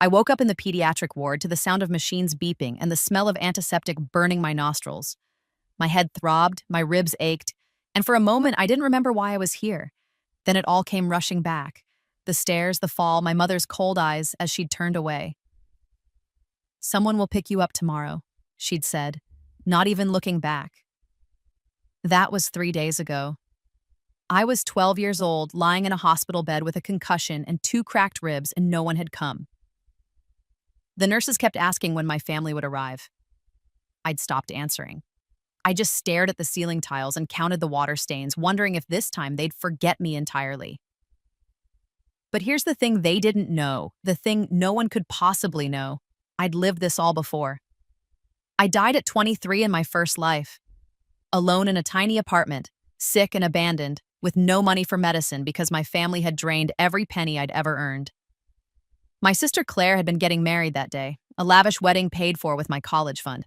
I woke up in the pediatric ward to the sound of machines beeping and the smell of antiseptic burning my nostrils. My head throbbed, my ribs ached, and for a moment I didn't remember why I was here. Then it all came rushing back. The stairs, the fall, my mother's cold eyes as she'd turned away. "Someone will pick you up tomorrow," she'd said, not even looking back. That was 3 days ago. I was 12 years old, lying in a hospital bed with a concussion and 2 cracked ribs, and no one had come. The nurses kept asking when my family would arrive. I'd stopped answering. I just stared at the ceiling tiles and counted the water stains, wondering if this time they'd forget me entirely. But here's the thing they didn't know, the thing no one could possibly know. I'd lived this all before. I died at 23 in my first life, alone in a tiny apartment, sick and abandoned, with no money for medicine because my family had drained every penny I'd ever earned. My sister Claire had been getting married that day, a lavish wedding paid for with my college fund.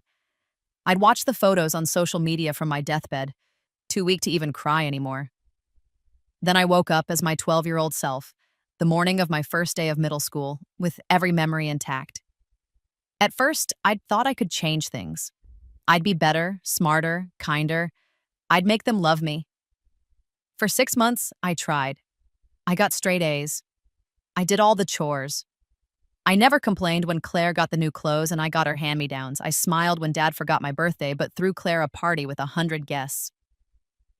I'd watched the photos on social media from my deathbed, too weak to even cry anymore. Then I woke up as my 12-year-old self, the morning of my first day of middle school, with every memory intact. At first, I'd thought I could change things. I'd be better, smarter, kinder. I'd make them love me. For 6 months, I tried. I got straight A's. I did all the chores. I never complained when Claire got the new clothes and I got her hand-me-downs. I smiled when Dad forgot my birthday but threw Claire a party with 100 guests.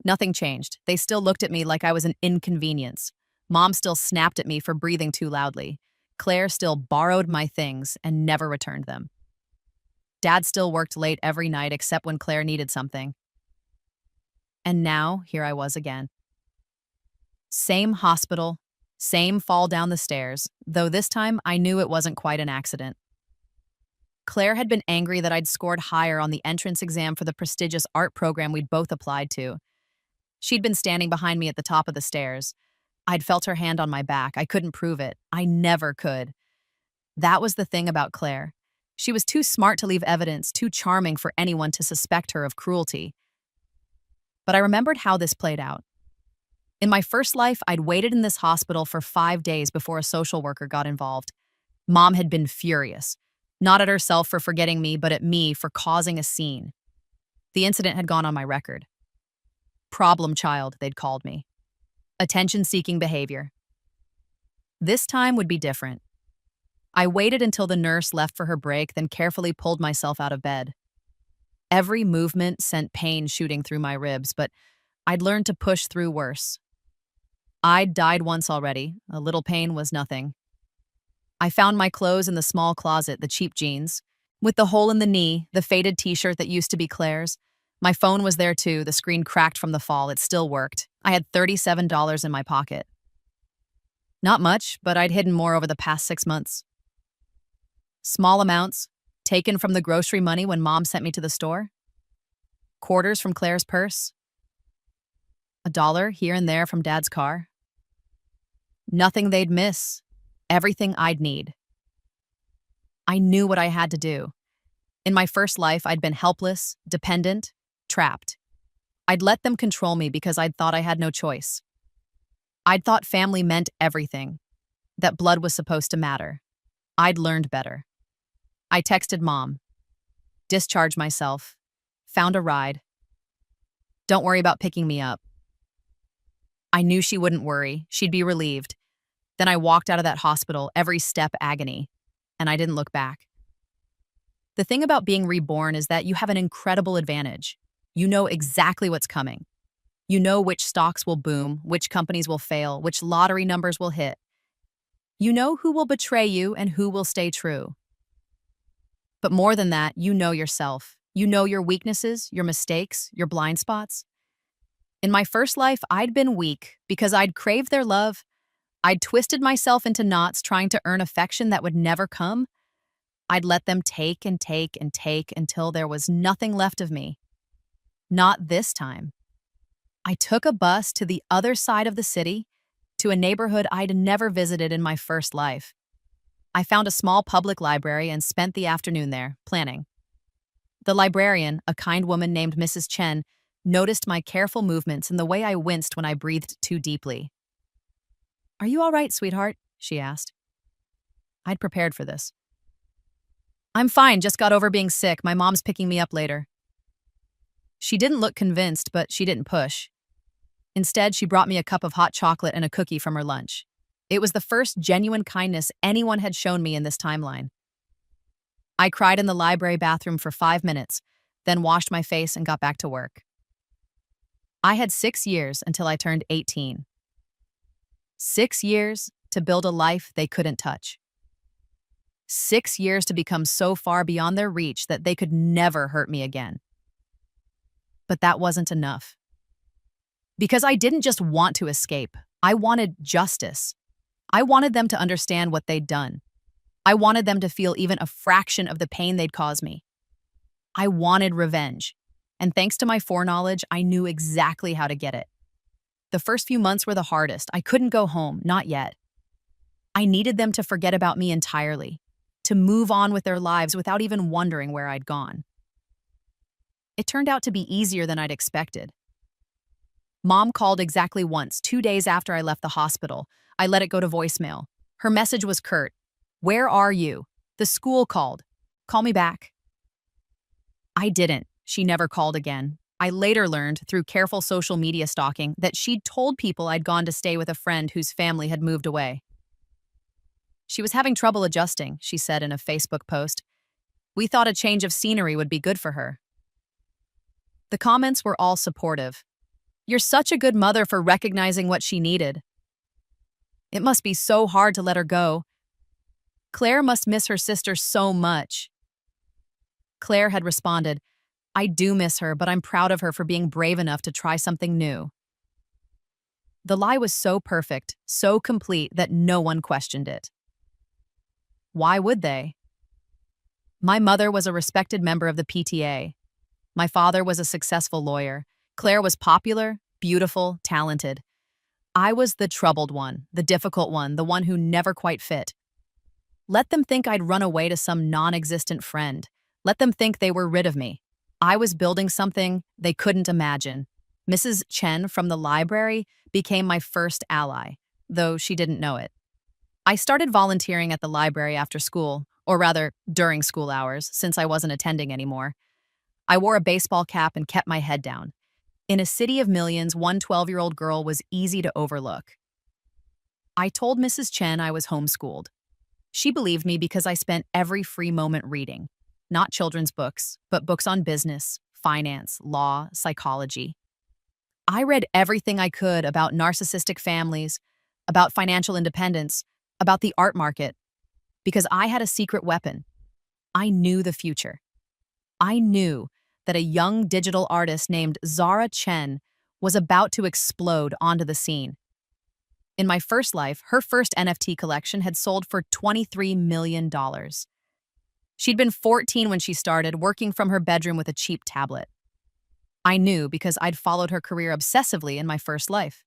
Nothing changed. They still looked at me like I was an inconvenience. Mom still snapped at me for breathing too loudly. Claire still borrowed my things and never returned them. Dad still worked late every night except when Claire needed something. And now, here I was again. Same hospital, same fall down the stairs, though this time I knew it wasn't quite an accident. Claire had been angry that I'd scored higher on the entrance exam for the prestigious art program we'd both applied to. She'd been standing behind me at the top of the stairs. I'd felt her hand on my back. I couldn't prove it. I never could. That was the thing about Claire. She was too smart to leave evidence, too charming for anyone to suspect her of cruelty. But I remembered how this played out. In my first life, I'd waited in this hospital for 5 days before a social worker got involved. Mom had been furious, not at herself for forgetting me, but at me for causing a scene. The incident had gone on my record. Problem child, they'd called me. Attention-seeking behavior. This time would be different. I waited until the nurse left for her break, then carefully pulled myself out of bed. Every movement sent pain shooting through my ribs, but I'd learned to push through worse. I'd died once already. A little pain was nothing. I found my clothes in the small closet, the cheap jeans, with the hole in the knee, the faded t-shirt that used to be Claire's. My phone was there too, the screen cracked from the fall. It still worked. I had $37 in my pocket. Not much, but I'd hidden more over the past 6 months. Small amounts, taken from the grocery money when Mom sent me to the store. Quarters from Claire's purse. $1 here and there from Dad's car. Nothing they'd miss. Everything I'd need. I knew what I had to do. In my first life, I'd been helpless, dependent, trapped. I'd let them control me because I'd thought I had no choice. I'd thought family meant everything, that blood was supposed to matter. I'd learned better. I texted Mom, discharged myself, found a ride. Don't worry about picking me up. I knew she wouldn't worry. She'd be relieved. Then I walked out of that hospital, every step agony, and I didn't look back. The thing about being reborn is that you have an incredible advantage. You know exactly what's coming. You know which stocks will boom, which companies will fail, which lottery numbers will hit. You know who will betray you and who will stay true. But more than that, you know yourself. You know your weaknesses, your mistakes, your blind spots. In my first life, I'd been weak because I'd craved their love. I'd twisted myself into knots trying to earn affection that would never come. I'd let them take and take and take until there was nothing left of me. Not this time. I took a bus to the other side of the city, to a neighborhood I'd never visited in my first life. I found a small public library and spent the afternoon there, planning. The librarian, a kind woman named Mrs. Chen, noticed my careful movements and the way I winced when I breathed too deeply. "Are you all right, sweetheart?" she asked. I'd prepared for this. I'm fine, just got over being sick. My mom's picking me up later. She didn't look convinced, but she didn't push. Instead, she brought me a cup of hot chocolate and a cookie from her lunch. It was the first genuine kindness anyone had shown me in this timeline. I cried in the library bathroom for 5 minutes, then washed my face and got back to work. I had 6 years until I turned 18. 6 years to build a life they couldn't touch. 6 years to become so far beyond their reach that they could never hurt me again. But that wasn't enough. Because I didn't just want to escape, I wanted justice. I wanted them to understand what they'd done. I wanted them to feel even a fraction of the pain they'd caused me. I wanted revenge. And thanks to my foreknowledge, I knew exactly how to get it. The first few months were the hardest. I couldn't go home, not yet. I needed them to forget about me entirely, to move on with their lives without even wondering where I'd gone. It turned out to be easier than I'd expected. Mom called exactly once, 2 days after I left the hospital. I let it go to voicemail. Her message was curt. "Where are you? The school called. Call me back." I didn't. She never called again. I later learned, through careful social media stalking, that she'd told people I'd gone to stay with a friend whose family had moved away. She was having trouble adjusting, she said in a Facebook post. We thought a change of scenery would be good for her. The comments were all supportive. "You're such a good mother for recognizing what she needed. It must be so hard to let her go. Claire must miss her sister so much." Claire had responded, "I do miss her, but I'm proud of her for being brave enough to try something new." The lie was so perfect, so complete that no one questioned it. Why would they? My mother was a respected member of the PTA. My father was a successful lawyer. Claire was popular, beautiful, talented. I was the troubled one, the difficult one, the one who never quite fit. Let them think I'd run away to some non-existent friend. Let them think they were rid of me. I was building something they couldn't imagine. Mrs. Chen from the library became my first ally, though she didn't know it. I started volunteering at the library after school, or rather, during school hours, since I wasn't attending anymore. I wore a baseball cap and kept my head down. In a city of millions, one 12-year-old girl was easy to overlook. I told Mrs. Chen I was homeschooled. She believed me because I spent every free moment reading. Not children's books, but books on business, finance, law, psychology. I read everything I could about narcissistic families, about financial independence, about the art market, because I had a secret weapon. I knew the future. I knew that a young digital artist named Zara Chen was about to explode onto the scene. In my first life, her first NFT collection had sold for $23 million. She'd been 14 when she started, working from her bedroom with a cheap tablet. I knew because I'd followed her career obsessively in my first life.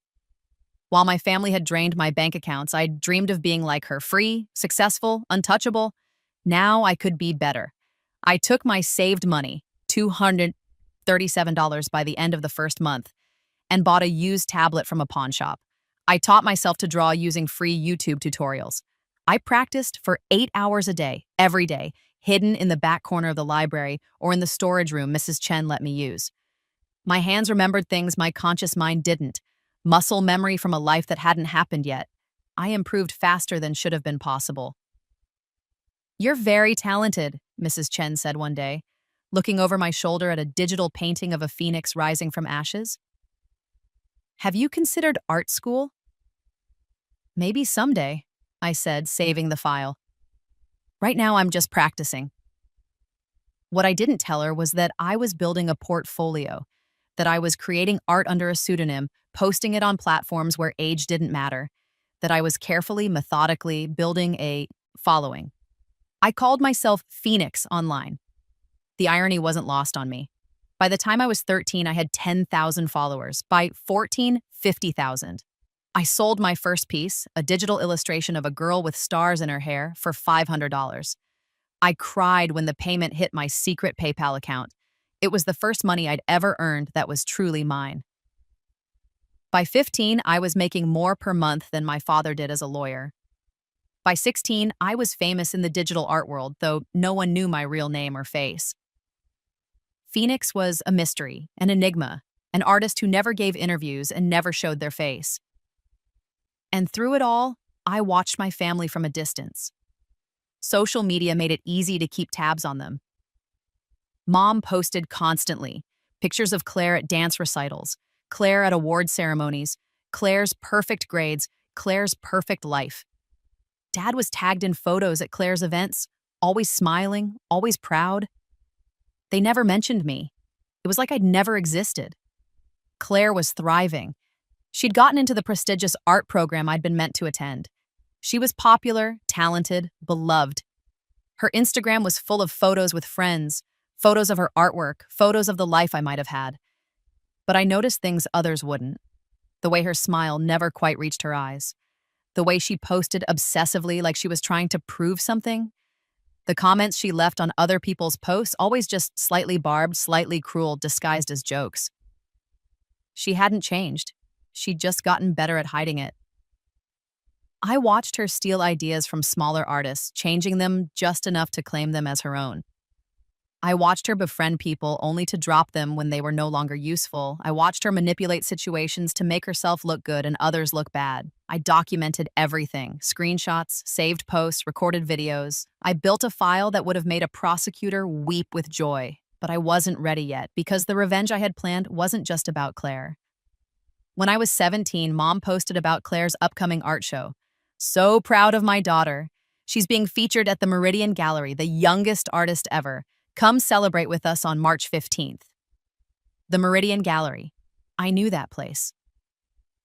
While my family had drained my bank accounts, I'd dreamed of being like her, free, successful, untouchable. Now I could be better. I took my saved money, $237 by the end of the first month, and bought a used tablet from a pawn shop. I taught myself to draw using free YouTube tutorials. I practiced for 8 hours a day, every day, hidden in the back corner of the library or in the storage room Mrs. Chen let me use. My hands remembered things my conscious mind didn't. Muscle memory from a life that hadn't happened yet. I improved faster than should have been possible. "You're very talented," Mrs. Chen said one day, looking over my shoulder at a digital painting of a phoenix rising from ashes. "Have you considered art school?" "Maybe someday," I said, saving the file. "Right now I'm just practicing." What I didn't tell her was that I was building a portfolio, that I was creating art under a pseudonym, posting it on platforms where age didn't matter, that I was carefully, methodically building a following. I called myself Phoenix online. The irony wasn't lost on me. By the time I was 13, I had 10,000 followers. By 14, 50,000. I sold my first piece, a digital illustration of a girl with stars in her hair, for $500. I cried when the payment hit my secret PayPal account. It was the first money I'd ever earned that was truly mine. By 15, I was making more per month than my father did as a lawyer. By 16, I was famous in the digital art world, though no one knew my real name or face. Phoenix was a mystery, an enigma, an artist who never gave interviews and never showed their face. And through it all, I watched my family from a distance. Social media made it easy to keep tabs on them. Mom posted constantly pictures of Claire at dance recitals, Claire at award ceremonies, Claire's perfect grades, Claire's perfect life. Dad was tagged in photos at Claire's events, always smiling, always proud. They never mentioned me. It was like I'd never existed. Claire was thriving. She'd gotten into the prestigious art program I'd been meant to attend. She was popular, talented, beloved. Her Instagram was full of photos with friends, photos of her artwork, photos of the life I might have had. But I noticed things others wouldn't. The way her smile never quite reached her eyes. The way she posted obsessively like she was trying to prove something. The comments she left on other people's posts, always just slightly barbed, slightly cruel, disguised as jokes. She hadn't changed. She'd just gotten better at hiding it. I watched her steal ideas from smaller artists, changing them just enough to claim them as her own. I watched her befriend people only to drop them when they were no longer useful. I watched her manipulate situations to make herself look good and others look bad. I documented everything: screenshots, saved posts, recorded videos. I built a file that would have made a prosecutor weep with joy. But I wasn't ready yet, because the revenge I had planned wasn't just about Claire. When I was 17, Mom posted about Claire's upcoming art show. So proud of my daughter. She's being featured at the Meridian Gallery, the youngest artist ever. Come celebrate with us on March 15th. The Meridian Gallery. I knew that place.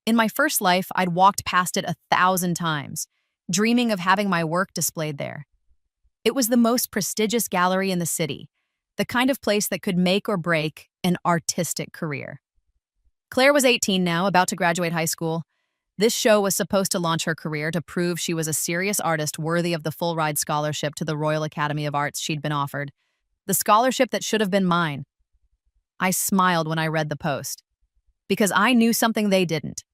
In my first life, I'd walked past it 1,000 times, dreaming of having my work displayed there. It was the most prestigious gallery in the city, the kind of place that could make or break an artistic career. Claire was 18 now, about to graduate high school. This show was supposed to launch her career, to prove she was a serious artist worthy of the full-ride scholarship to the Royal Academy of Arts she'd been offered. The scholarship that should have been mine. I smiled when I read the post, because I knew something they didn't.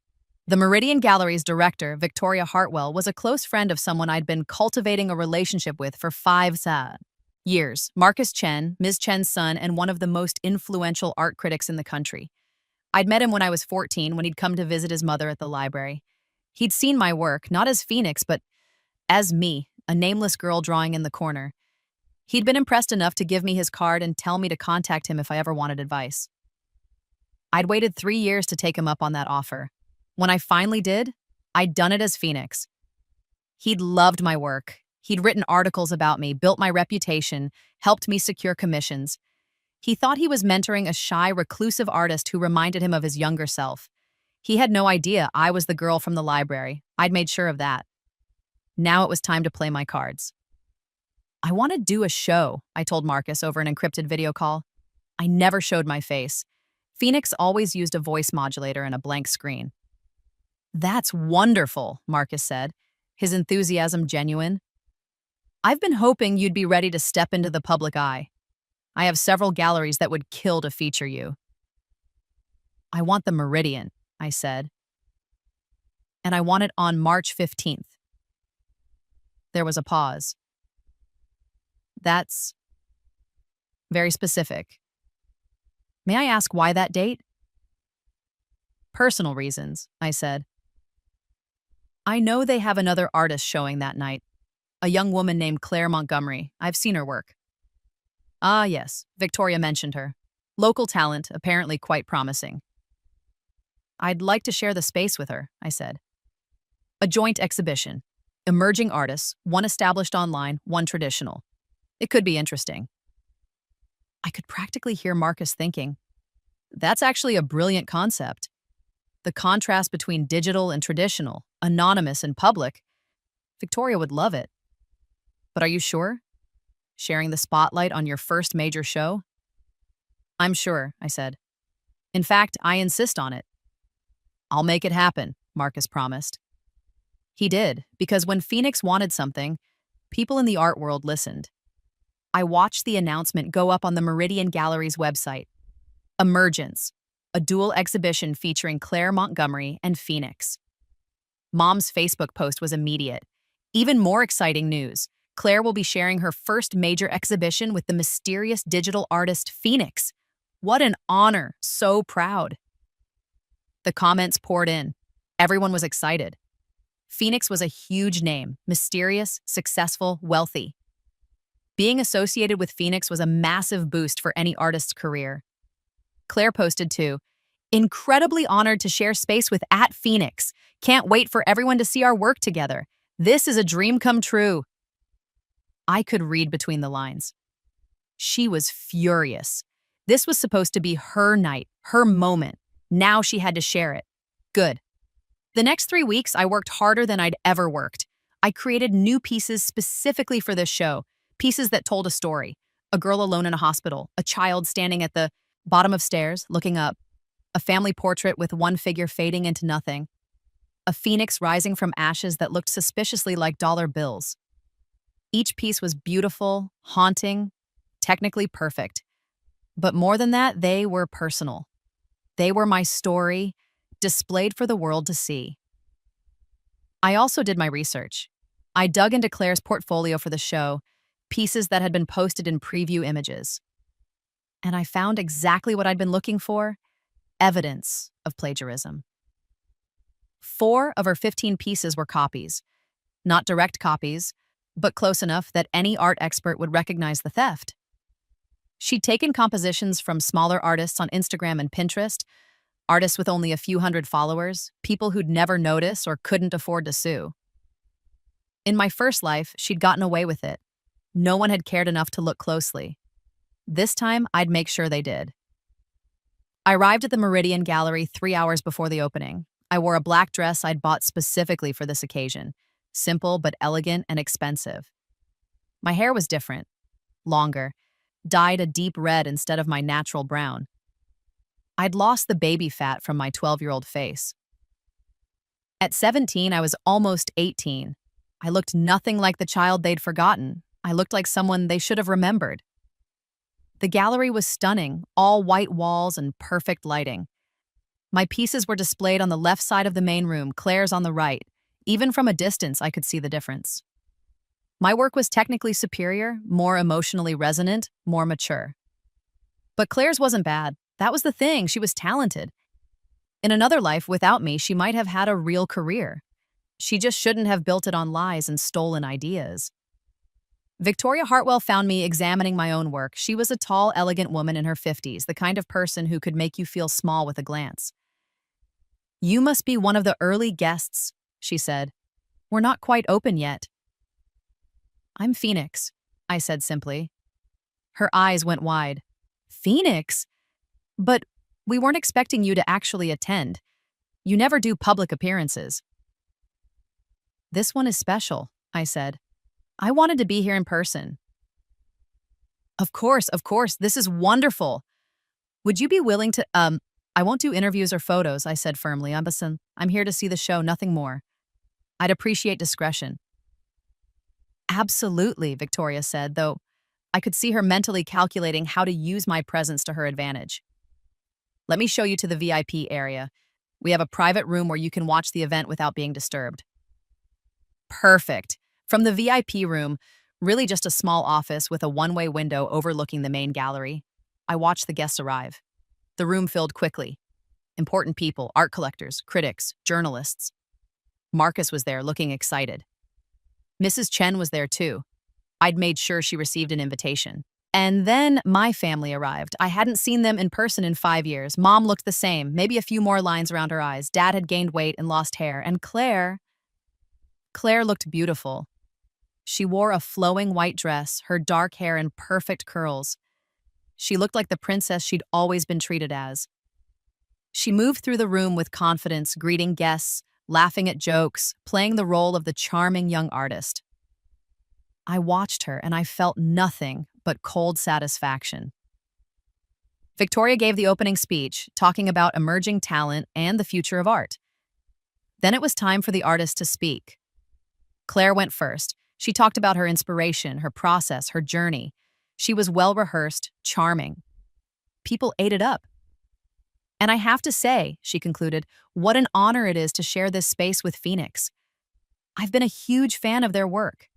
The Meridian Gallery's director, Victoria Hartwell, was a close friend of someone I'd been cultivating a relationship with for 5 years. Marcus Chen, Ms. Chen's son, and one of the most influential art critics in the country. I'd met him when I was 14, when he'd come to visit his mother at the library. He'd seen my work, not as Phoenix, but as me, a nameless girl drawing in the corner. He'd been impressed enough to give me his card and tell me to contact him if I ever wanted advice. I'd waited 3 years to take him up on that offer. When I finally did, I'd done it as Phoenix. He'd loved my work. He'd written articles about me, built my reputation, helped me secure commissions. He thought he was mentoring a shy, reclusive artist who reminded him of his younger self. He had no idea I was the girl from the library. I'd made sure of that. Now it was time to play my cards. I want to do a show, I told Marcus over an encrypted video call. I never showed my face. Phoenix always used a voice modulator and a blank screen. That's wonderful, Marcus said, his enthusiasm genuine. I've been hoping you'd be ready to step into the public eye. I have several galleries that would kill to feature you. I want the Meridian, I said. And I want it on March 15th. There was a pause. That's very specific. May I ask why that date? Personal reasons, I said. I know they have another artist showing that night, a young woman named Claire Montgomery. I've seen her work. Ah, yes, Victoria mentioned her. Local talent, apparently quite promising. I'd like to share the space with her, I said. A joint exhibition. Emerging artists, one established online, one traditional. It could be interesting. I could practically hear Marcus thinking, that's actually a brilliant concept. The contrast between digital and traditional, anonymous and public. Victoria would love it. But are you sure? Sharing the spotlight on your first major show? I'm sure, I said. In fact, I insist on it. I'll make it happen, Marcus promised. He did, because when Phoenix wanted something, people in the art world listened. I watched the announcement go up on the Meridian Gallery's website. Emergence, a dual exhibition featuring Claire Montgomery and Phoenix. Mom's Facebook post was immediate. Even more exciting news. Claire will be sharing her first major exhibition with the mysterious digital artist Phoenix. What an honor. So proud. The comments poured in. Everyone was excited. Phoenix was a huge name, mysterious, successful, wealthy. Being associated with Phoenix was a massive boost for any artist's career. Claire posted too, incredibly honored to share space with @Phoenix. Can't wait for everyone to see our work together. This is a dream come true. I could read between the lines. She was furious. This was supposed to be her night, her moment. Now she had to share it. Good. The next 3 weeks, I worked harder than I'd ever worked. I created new pieces specifically for this show, pieces that told a story. A girl alone in a hospital, a child standing at the bottom of stairs, looking up, a family portrait with one figure fading into nothing, a phoenix rising from ashes that looked suspiciously like dollar bills. Each piece was beautiful, haunting, technically perfect. But more than that, they were personal. They were my story, displayed for the world to see. I also did my research. I dug into Claire's portfolio for the show, pieces that had been posted in preview images. And I found exactly what I'd been looking for, evidence of plagiarism. 4 of her 15 pieces were copies. Not direct copies, but close enough that any art expert would recognize the theft. She'd taken compositions from smaller artists on Instagram and Pinterest, artists with only a few hundred followers, people who'd never notice or couldn't afford to sue. In my first life, she'd gotten away with it. No one had cared enough to look closely. This time, I'd make sure they did. I arrived at the Meridian Gallery 3 hours before the opening. I wore a black dress I'd bought specifically for this occasion, simple but elegant and expensive. My hair was different, longer, dyed a deep red instead of my natural brown. I'd lost the baby fat from my 12-year-old face. At 17, I was almost 18. I looked nothing like the child they'd forgotten. I looked like someone they should have remembered. The gallery was stunning, all white walls and perfect lighting. My pieces were displayed on the left side of the main room, Claire's on the right. Even from a distance, I could see the difference. My work was technically superior, more emotionally resonant, more mature. But Claire's wasn't bad. That was the thing, she was talented. In another life, without me, she might have had a real career. She just shouldn't have built it on lies and stolen ideas. Victoria Hartwell found me examining my own work. She was a tall, elegant woman in her 50s, the kind of person who could make you feel small with a glance. "You must be one of the early guests," she said. "We're not quite open yet." "I'm Phoenix," I said simply. Her eyes went wide. "Phoenix? But we weren't expecting you to actually attend. You never do public appearances." "This one is special," I said. "I wanted to be here in person." Of course, this is wonderful. Would you be willing to, I won't do interviews or photos," I said firmly. I'm here to see the show, nothing more. I'd appreciate discretion." "Absolutely," Victoria said, though I could see her mentally calculating how to use my presence to her advantage. "Let me show you to the VIP area. We have a private room where you can watch the event without being disturbed." Perfect. From the VIP room, really just a small office with a one-way window overlooking the main gallery, I watched the guests arrive. The room filled quickly. Important people, art collectors, critics, journalists. Marcus was there, looking excited. Mrs. Chen was there too. I'd made sure she received an invitation. And then my family arrived. I hadn't seen them in person in 5 years. Mom looked the same, maybe a few more lines around her eyes. Dad had gained weight and lost hair. And Claire looked beautiful. She wore a flowing white dress, her dark hair in perfect curls. She looked like the princess she'd always been treated as. She moved through the room with confidence, greeting guests, laughing at jokes, playing the role of the charming young artist. I watched her and I felt nothing but cold satisfaction. Victoria gave the opening speech, talking about emerging talent and the future of art. Then it was time for the artist to speak. Claire went first. She talked about her inspiration, her process, her journey. She was well-rehearsed, charming. People ate it up. "And I have to say," she concluded, "what an honor it is to share this space with Phoenix. I've been a huge fan of their work.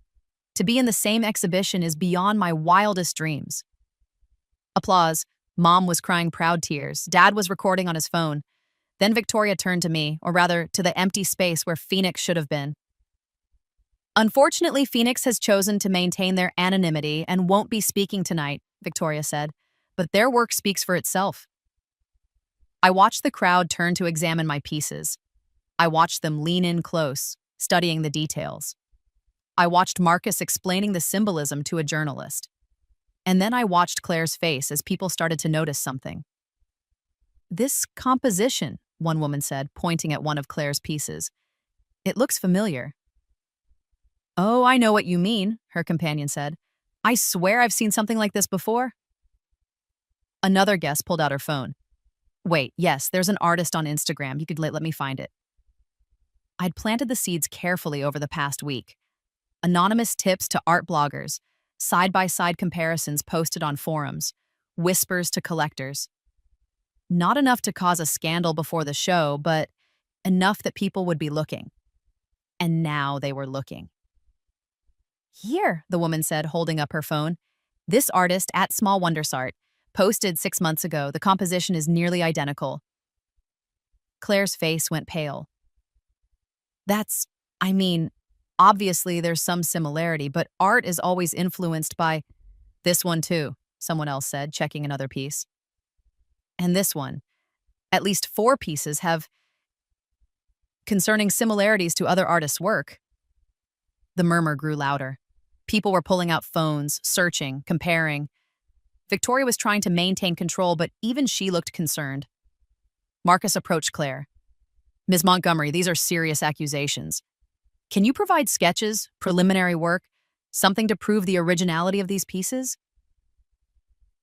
To be in the same exhibition is beyond my wildest dreams. Applause. Mom was crying proud tears. Dad was recording on his phone. Then Victoria turned to me, or rather, to the empty space where Phoenix should have been. Unfortunately, Phoenix has chosen to maintain their anonymity and won't be speaking tonight, Victoria said, but their work speaks for itself. I watched the crowd turn to examine my pieces. I watched them lean in close, studying the details. I watched Marcus explaining the symbolism to a journalist. And then I watched Claire's face as people started to notice something. "This composition," one woman said, pointing at one of Claire's pieces. "It looks familiar." "Oh, I know what you mean," her companion said. "I swear I've seen something like this before." Another guest pulled out her phone. "Wait, yes, there's an artist on Instagram. You could let me find it." I'd planted the seeds carefully over the past week. Anonymous tips to art bloggers, side-by-side comparisons posted on forums, whispers to collectors. Not enough to cause a scandal before the show, but enough that people would be looking. And now they were looking. "Here," the woman said, holding up her phone. "This artist, at Small Wonders Art, posted 6 months ago. The composition is nearly identical." Claire's face went pale. I mean, obviously there's some similarity, but art is always influenced by this one too, someone else said, checking another piece. And this one. At least 4 pieces have concerning similarities to other artists' work. The murmur grew louder. People were pulling out phones, searching, comparing. Victoria was trying to maintain control, but even she looked concerned. Marcus approached Claire. "Ms. Montgomery, these are serious accusations. Can you provide sketches, preliminary work, something to prove the originality of these pieces?"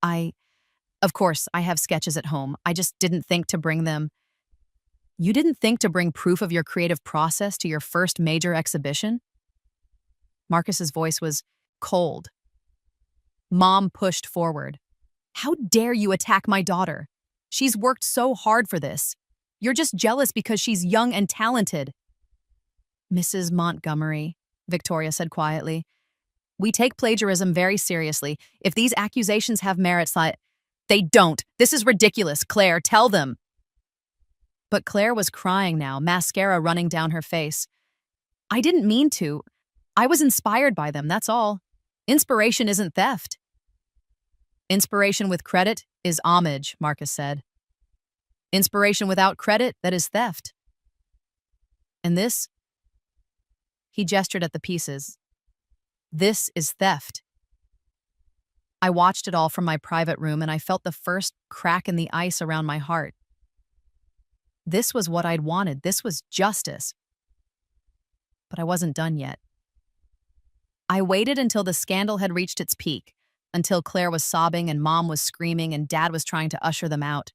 Of course, I have sketches at home. I just didn't think to bring them." "You didn't think to bring proof of your creative process to your first major exhibition?" Marcus's voice was cold. Mom pushed forward. "How dare you attack my daughter? She's worked so hard for this. You're just jealous because she's young and talented." "Mrs. Montgomery," Victoria said quietly, "we take plagiarism very seriously. If these accusations have merits, they don't. This is ridiculous. Claire, tell them." But Claire was crying now, mascara running down her face. "I didn't mean to. I was inspired by them, that's all. Inspiration isn't theft." "Inspiration with credit is homage," Marcus said. "Inspiration without credit, that is theft. And this?" He gestured at the pieces. "This is theft." I watched it all from my private room, and I felt the first crack in the ice around my heart. This was what I'd wanted. This was justice. But I wasn't done yet. I waited until the scandal had reached its peak, until Claire was sobbing and Mom was screaming and Dad was trying to usher them out,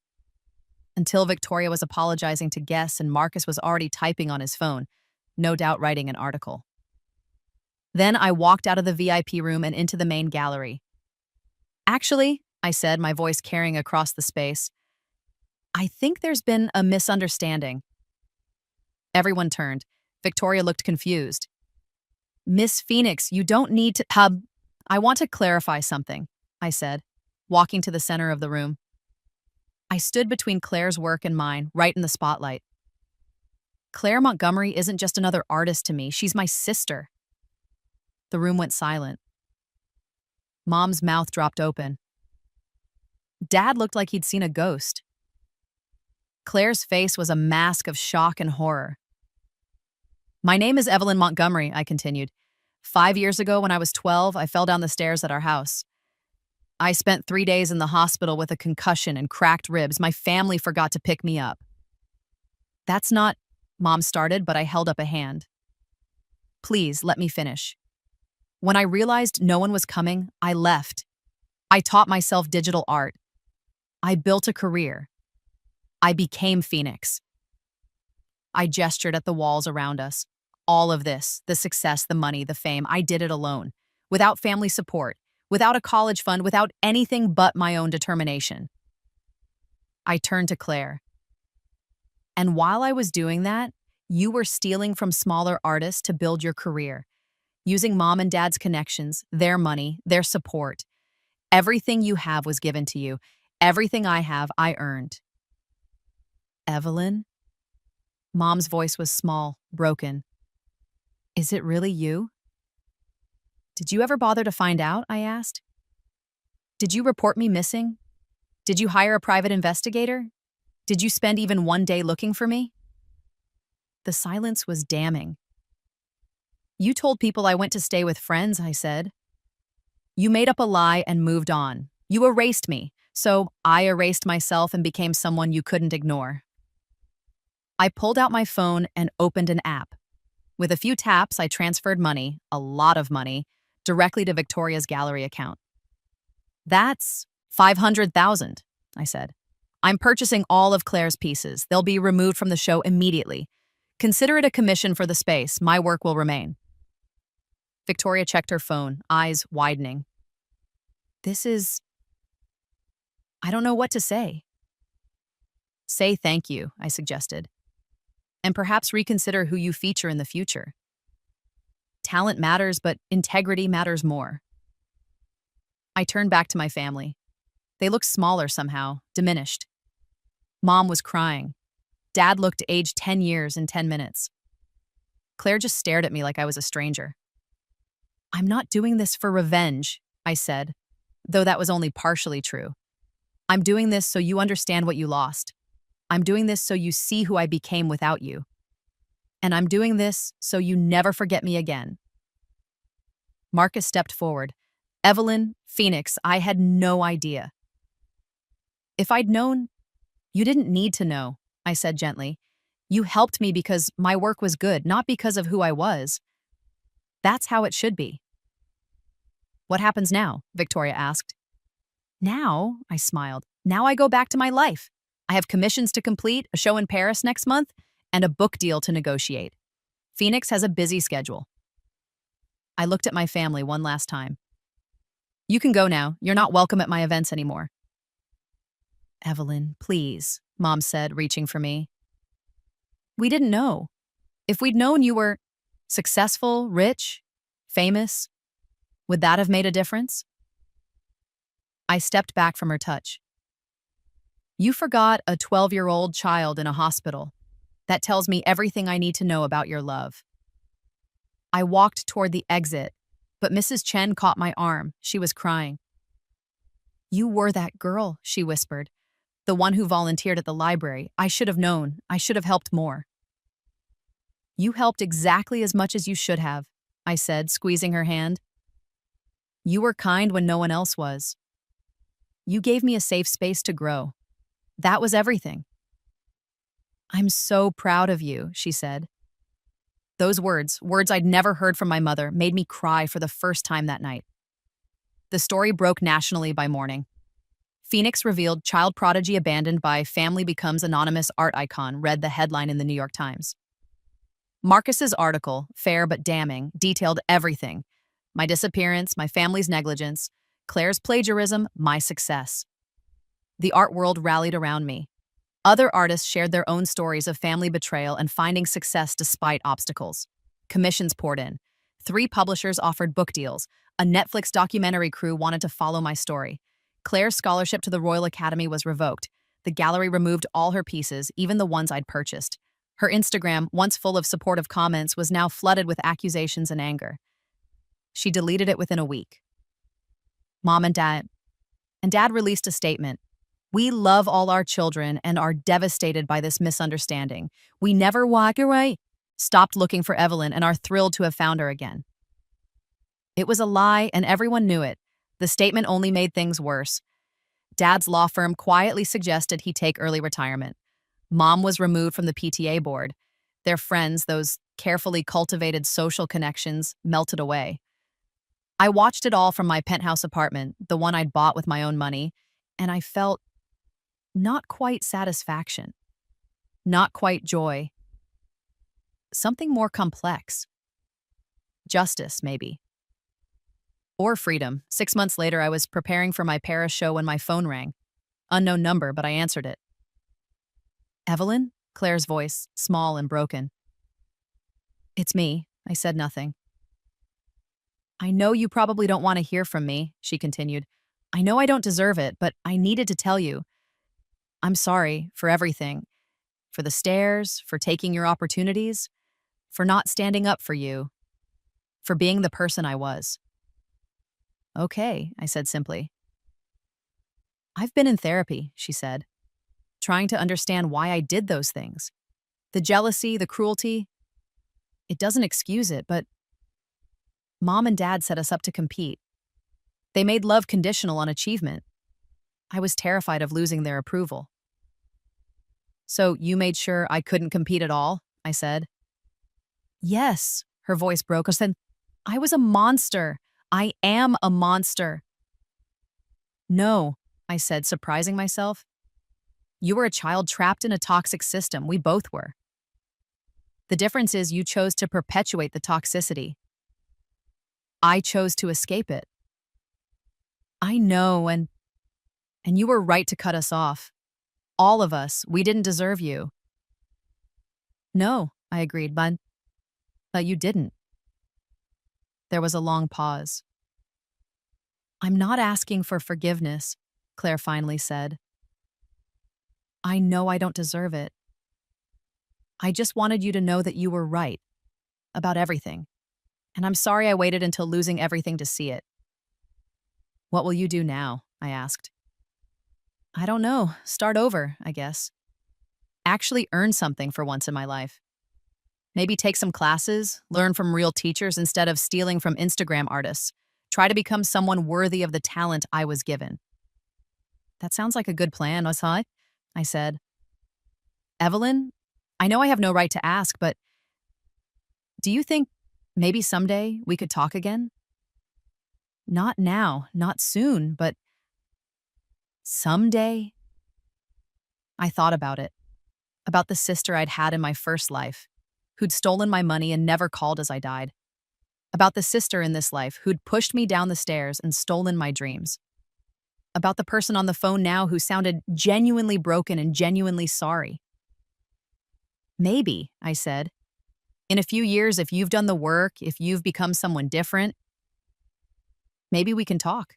until Victoria was apologizing to guests and Marcus was already typing on his phone, no doubt writing an article. Then I walked out of the VIP room and into the main gallery. "Actually," I said, my voice carrying across the space, "I think there's been a misunderstanding." Everyone turned. Victoria looked confused. "Miss Phoenix, you don't need to I want to clarify something," I said, walking to the center of the room. I stood between Claire's work and mine, right in the spotlight. "Claire Montgomery isn't just another artist to me, she's my sister." The room went silent. Mom's mouth dropped open. Dad looked like he'd seen a ghost. Claire's face was a mask of shock and horror. "My name is Evelyn Montgomery," I continued. 5 years ago, when I was 12, I fell down the stairs at our house. I spent 3 days in the hospital with a concussion and cracked ribs. My family forgot to pick me up." "That's not," Mom started, but I held up a hand. "Please, let me finish. When I realized no one was coming, I left. I taught myself digital art. I built a career. I became Phoenix." I gestured at the walls around us. All of this, the success, the money, the fame, I did it alone, without family support, without a college fund, without anything but my own determination. I turned to Claire. "And while I was doing that, You were stealing from smaller artists to build your career, using mom and dad's connections, their money, their support. Everything you have was given to you. Everything I have, I earned. Evelyn? Mom's voice was small, broken. Is it really you? Did you ever bother to find out? I asked. Did you report me missing? Did you hire a private investigator? Did you spend even one day looking for me? The silence was damning. You told people I went to stay with friends, I said. You made up a lie and moved on. You erased me, so I erased myself and became someone you couldn't ignore. I pulled out my phone and opened an app. With a few taps, I transferred money, a lot of money, directly to Victoria's gallery account. That's $500,000, I said. I'm purchasing all of Claire's pieces. They'll be removed from the show immediately. Consider it a commission for the space. My work will remain. Victoria checked her phone, eyes widening. I don't know what to say. Say thank you, I suggested. And perhaps reconsider who you feature in the future. Talent matters, but integrity matters more. I turned back to my family. They looked smaller somehow, diminished. Mom was crying. Dad looked aged 10 years in 10 minutes. Claire just stared at me like I was a stranger. I'm not doing this for revenge, I said, though that was only partially true. I'm doing this so you understand what you lost. I'm doing this so you see who I became without you. And I'm doing this so you never forget me again. Marcus stepped forward. Evelyn, Phoenix, I had no idea. If I'd known, you didn't need to know, I said gently. You helped me because my work was good, not because of who I was. That's how it should be. What happens now? Victoria asked. Now, I smiled. Now I go back to my life. I have commissions to complete, a show in Paris next month, and a book deal to negotiate. Phoenix has a busy schedule. I looked at my family one last time. You can go now. You're not welcome at my events anymore. Evelyn, please, Mom said, reaching for me. We didn't know. If we'd known you were successful, rich, famous, would that have made a difference? I stepped back from her touch. You forgot a 12-year-old child in a hospital. That tells me everything I need to know about your love. I walked toward the exit, but Mrs. Chen caught my arm. She was crying. You were that girl, she whispered. The one who volunteered at the library. I should have known. I should have helped more. You helped exactly as much as you should have, I said, squeezing her hand. You were kind when no one else was. You gave me a safe space to grow. That was everything. I'm so proud of you, she said. Those words I'd never heard from my mother, made me cry for the first time that night. The story broke nationally by morning. Phoenix revealed child prodigy abandoned by family becomes anonymous art icon, read the headline in the New York Times. Marcus's article, fair but damning, detailed everything. My disappearance, my family's negligence, Claire's plagiarism, my success. The art world rallied around me. Other artists shared their own stories of family betrayal and finding success despite obstacles. Commissions poured in. 3 publishers offered book deals. A Netflix documentary crew wanted to follow my story. Claire's scholarship to the Royal Academy was revoked. The gallery removed all her pieces, even the ones I'd purchased. Her Instagram, once full of supportive comments, was now flooded with accusations and anger. She deleted it within a week. Mom and Dad released a statement. We love all our children and are devastated by this misunderstanding. We never walk away, stopped looking for Evelyn and are thrilled to have found her again. It was a lie and everyone knew it. The statement only made things worse. Dad's law firm quietly suggested he take early retirement. Mom was removed from the PTA board. Their friends, those carefully cultivated social connections, melted away. I watched it all from my penthouse apartment, the one I'd bought with my own money, and I felt not quite satisfaction, not quite joy. Something more complex. Justice, maybe. Or freedom. 6 months later, I was preparing for my Paris show when my phone rang. Unknown number, but I answered it. Evelyn? Claire's voice, small and broken. It's me. I said nothing. I know you probably don't want to hear from me, she continued. I know I don't deserve it, but I needed to tell you. I'm sorry for everything. For the stares, for taking your opportunities, for not standing up for you, for being the person I was. Okay, I said simply. I've been in therapy, she said, trying to understand why I did those things. The jealousy, the cruelty, it doesn't excuse it, but Mom and Dad set us up to compete. They made love conditional on achievement. I was terrified of losing their approval. So you made sure I couldn't compete at all? I said. Yes, her voice broke. I said, I was a monster. I am a monster. No, I said, surprising myself. You were a child trapped in a toxic system. We both were. The difference is you chose to perpetuate the toxicity. I chose to escape it. I know, and you were right to cut us off. All of us, we didn't deserve you. No, I agreed, but you didn't. There was a long pause. I'm not asking for forgiveness, Claire finally said. I know I don't deserve it. I just wanted you to know that you were right about everything. And I'm sorry I waited until losing everything to see it. What will you do now? I asked. I don't know. Start over, I guess. Actually earn something for once in my life. Maybe take some classes, learn from real teachers instead of stealing from Instagram artists. Try to become someone worthy of the talent I was given. That sounds like a good plan, Osai, I said. Evelyn, I know I have no right to ask, but do you think maybe someday we could talk again? Not now, not soon, but someday? I thought about the sister I'd had in my first life, who'd stolen my money and never called as I died. About the sister in this life who'd pushed me down the stairs and stolen my dreams. About the person on the phone now who sounded genuinely broken and genuinely sorry. Maybe, I said, in a few years, if you've done the work, if you've become someone different, maybe we can talk.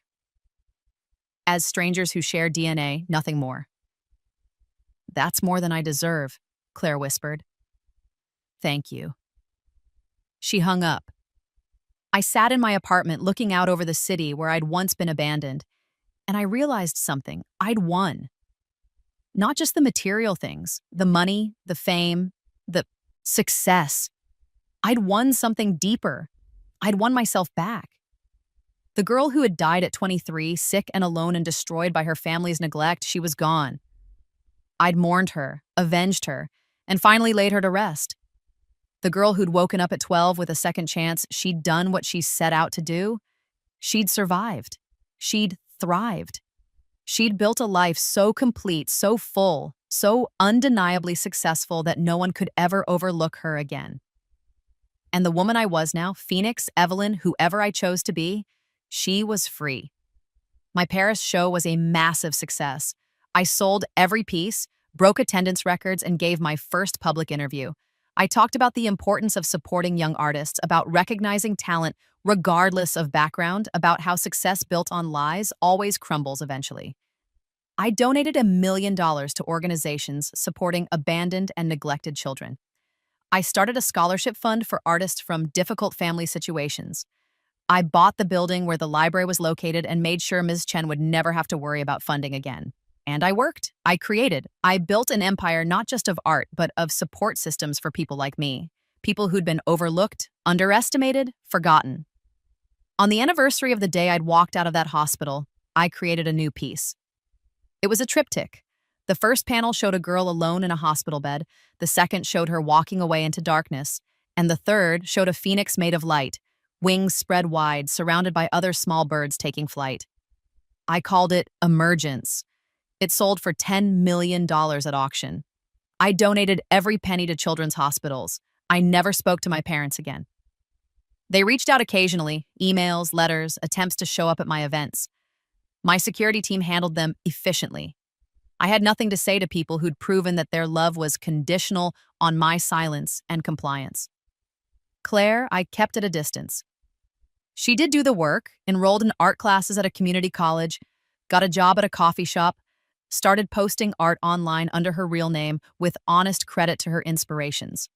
As strangers who share DNA, nothing more. That's more than I deserve, Claire whispered. Thank you. She hung up. I sat in my apartment looking out over the city where I'd once been abandoned, and I realized something. I'd won. Not just the material things, the money, the fame, the success. I'd won something deeper. I'd won myself back. The girl who had died at 23, sick and alone and destroyed by her family's neglect, she was gone. I'd mourned her, avenged her, and finally laid her to rest. The girl who'd woken up at 12 with a second chance, she'd done what she set out to do. She'd survived. She'd thrived. She'd built a life so complete, so full, so undeniably successful that no one could ever overlook her again. And the woman I was now, Phoenix, Evelyn, whoever I chose to be, she was free. My Paris show was a massive success. I sold every piece, broke attendance records, and gave my first public interview. I talked about the importance of supporting young artists, about recognizing talent regardless of background, about how success built on lies always crumbles eventually. I donated $1 million to organizations supporting abandoned and neglected children. I started a scholarship fund for artists from difficult family situations. I bought the building where the library was located and made sure Ms. Chen would never have to worry about funding again. And I worked. I created. I built an empire not just of art, but of support systems for people like me. People who'd been overlooked, underestimated, forgotten. On the anniversary of the day I'd walked out of that hospital, I created a new piece. It was a triptych. The first panel showed a girl alone in a hospital bed, the second showed her walking away into darkness, and the third showed a phoenix made of light, wings spread wide, surrounded by other small birds taking flight. I called it Emergence. It sold for $10 million at auction. I donated every penny to children's hospitals. I never spoke to my parents again. They reached out occasionally, emails, letters, attempts to show up at my events. My security team handled them efficiently. I had nothing to say to people who'd proven that their love was conditional on my silence and compliance. Claire, I kept at a distance. She did do the work, enrolled in art classes at a community college, got a job at a coffee shop, started posting art online under her real name with honest credit to her inspirations.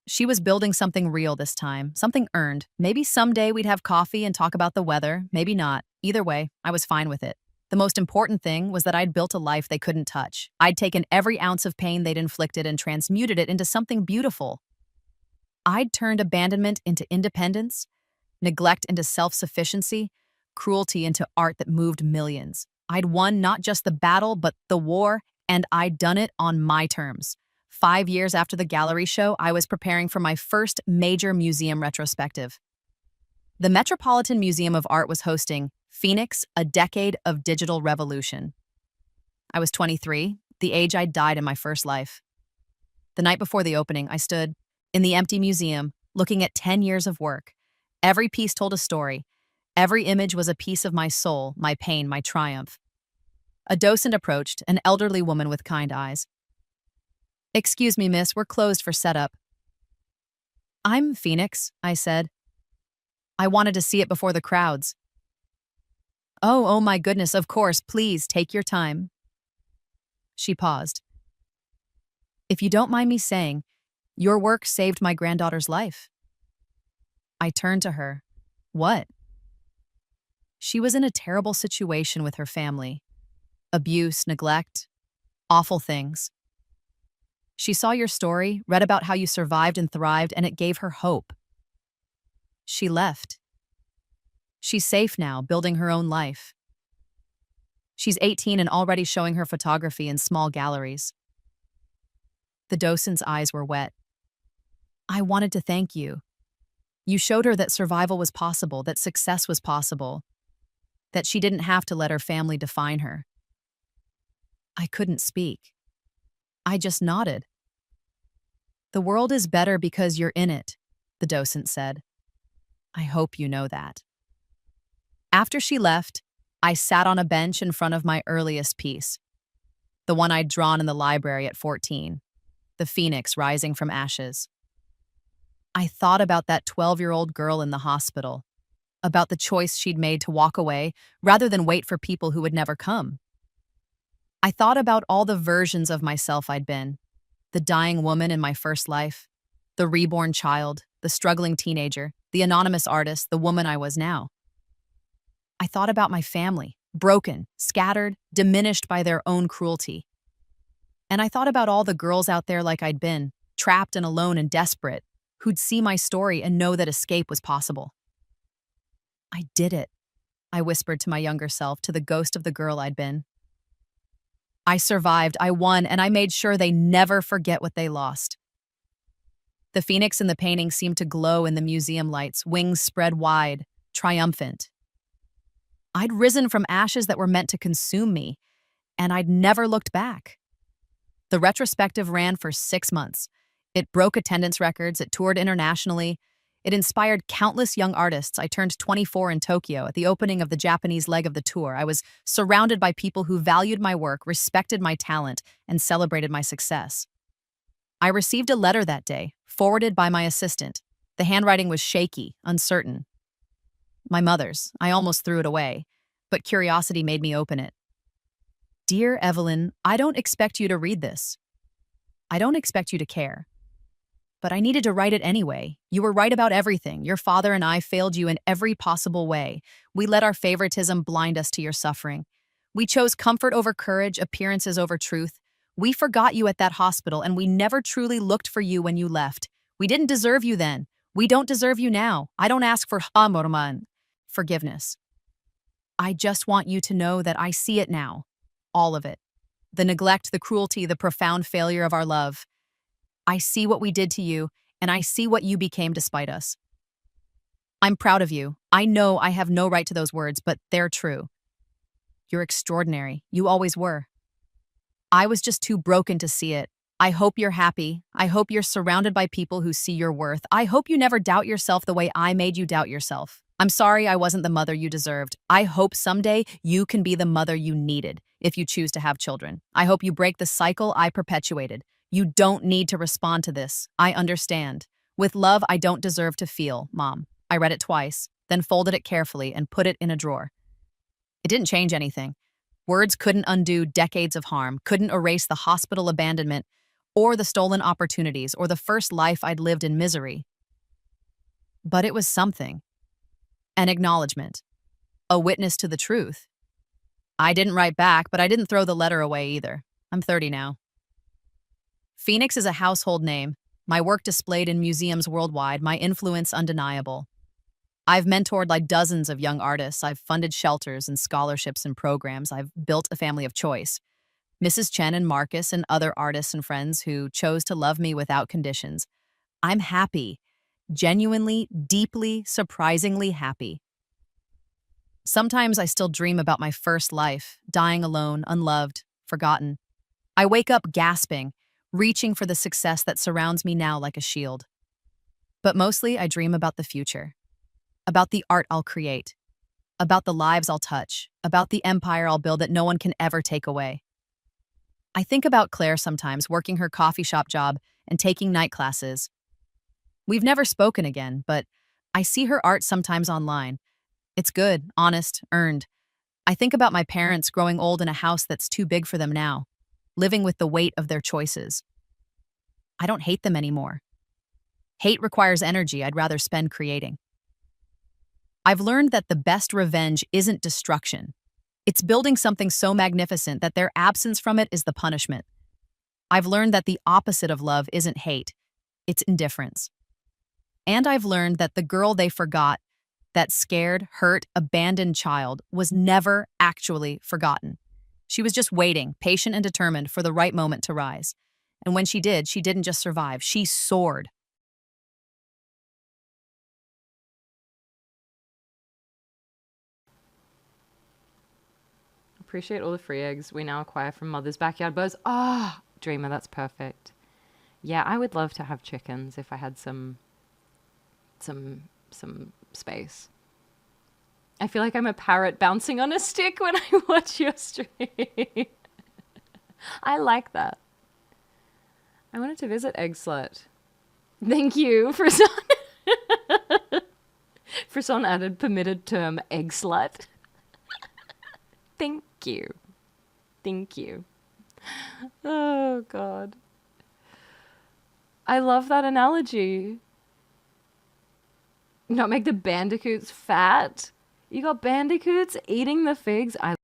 She was building something real this time, something earned. Maybe someday we'd have coffee and talk about the weather, maybe not. Either way, I was fine with it. The most important thing was that I'd built a life they couldn't touch. I'd taken every ounce of pain they'd inflicted and transmuted it into something beautiful. I'd turned abandonment into independence, neglect into self-sufficiency, cruelty into art that moved millions. I'd won not just the battle, but the war, and I'd done it on my terms. 5 years after the gallery show, I was preparing for my first major museum retrospective. The Metropolitan Museum of Art was hosting Phoenix, a Decade of Digital Revolution. I was 23, the age I'd died in my first life. The night before the opening, I stood in the empty museum, looking at 10 years of work. Every piece told a story. Every image was a piece of my soul, my pain, my triumph. A docent approached, an elderly woman with kind eyes. "Excuse me, miss, we're closed for setup." "I'm Phoenix," I said. "I wanted to see it before the crowds." Oh my goodness, of course, please take your time." She paused. "If you don't mind me saying, your work saved my granddaughter's life." I turned to her. "What?" She was in a terrible situation with her family. Abuse, neglect, awful things. She saw your story, read about how you survived and thrived, and it gave her hope. She left. She's safe now, building her own life. She's 18 and already showing her photography in small galleries. The docent's eyes were wet. "I wanted to thank you. You showed her that survival was possible, that success was possible, that she didn't have to let her family define her." I couldn't speak. I just nodded. "The world is better because you're in it," the docent said. "I hope you know that." After she left, I sat on a bench in front of my earliest piece, the one I'd drawn in the library at 14, the phoenix rising from ashes. I thought about that 12-year-old girl in the hospital, about the choice she'd made to walk away rather than wait for people who would never come. I thought about all the versions of myself I'd been, the dying woman in my first life, the reborn child, the struggling teenager, the anonymous artist, the woman I was now. I thought about my family, broken, scattered, diminished by their own cruelty. And I thought about all the girls out there like I'd been, trapped and alone and desperate, who'd see my story and know that escape was possible. "I did it," I whispered to my younger self, to the ghost of the girl I'd been. "I survived, I won, and I made sure they never forget what they lost." The phoenix in the painting seemed to glow in the museum lights, wings spread wide, triumphant. I'd risen from ashes that were meant to consume me, and I'd never looked back. The retrospective ran for 6 months. It broke attendance records, it toured internationally, it inspired countless young artists. I turned 24 in Tokyo at the opening of the Japanese leg of the tour. I was surrounded by people who valued my work, respected my talent, and celebrated my success. I received a letter that day, forwarded by my assistant. The handwriting was shaky, uncertain. My mother's. I almost threw it away, but curiosity made me open it. "Dear Evelyn, I don't expect you to read this. I don't expect you to care. But I needed to write it anyway. You were right about everything. Your father and I failed you in every possible way. We let our favoritism blind us to your suffering. We chose comfort over courage, appearances over truth. We forgot you at that hospital, and we never truly looked for you when you left. We didn't deserve you then. We don't deserve you now. I don't ask for forgiveness. I just want you to know that I see it now. All of it. The neglect, the cruelty, the profound failure of our love. I see what we did to you, and I see what you became despite us. I'm proud of you. I know I have no right to those words, but they're true. You're extraordinary. You always were. I was just too broken to see it. I hope you're happy. I hope you're surrounded by people who see your worth. I hope you never doubt yourself the way I made you doubt yourself. I'm sorry I wasn't the mother you deserved. I hope someday you can be the mother you needed if you choose to have children. I hope you break the cycle I perpetuated. You don't need to respond to this. I understand. With love I don't deserve to feel, Mom. I read it twice, then folded it carefully and put it in a drawer. It didn't change anything. Words couldn't undo decades of harm, couldn't erase the hospital abandonment, or the stolen opportunities, or the first life I'd lived in misery. But it was something. An acknowledgement. A witness to the truth. I didn't write back, but I didn't throw the letter away either. I'm 30 now. Phoenix is a household name. My work displayed in museums worldwide, my influence undeniable. I've mentored like dozens of young artists. I've funded shelters and scholarships and programs. I've built a family of choice. Mrs. Chen and Marcus and other artists and friends who chose to love me without conditions. I'm happy. Genuinely, deeply, surprisingly happy. Sometimes I still dream about my first life, dying alone, unloved, forgotten. I wake up gasping, reaching for the success that surrounds me now like a shield. But mostly I dream about the future, about the art I'll create, about the lives I'll touch, about the empire I'll build that no one can ever take away. I think about Claire sometimes, working her coffee shop job and taking night classes. We've never spoken again, but I see her art sometimes online. It's good, honest, earned. I think about my parents growing old in a house that's too big for them now, living with the weight of their choices. I don't hate them anymore. Hate requires energy I'd rather spend creating. I've learned that the best revenge isn't destruction. It's building something so magnificent that their absence from it is the punishment. I've learned that the opposite of love isn't hate, it's indifference. And I've learned that the girl they forgot, that scared, hurt, abandoned child, was never actually forgotten. She was just waiting, patient and determined, for the right moment to rise. And when she did, she didn't just survive, she soared. Appreciate all the free eggs we now acquire from Mother's Backyard Birds. Ah, Dreamer, that's perfect. Yeah, I would love to have chickens if I had some space. I feel like I'm a parrot bouncing on a stick when I watch your stream. I like that. I wanted to visit Egg Slut. Thank you, Frison. Frison added permitted term egg slut. Thank you. Thank you. Oh, God. I love that analogy. Not make the bandicoots fat. You got bandicoots eating the figs. I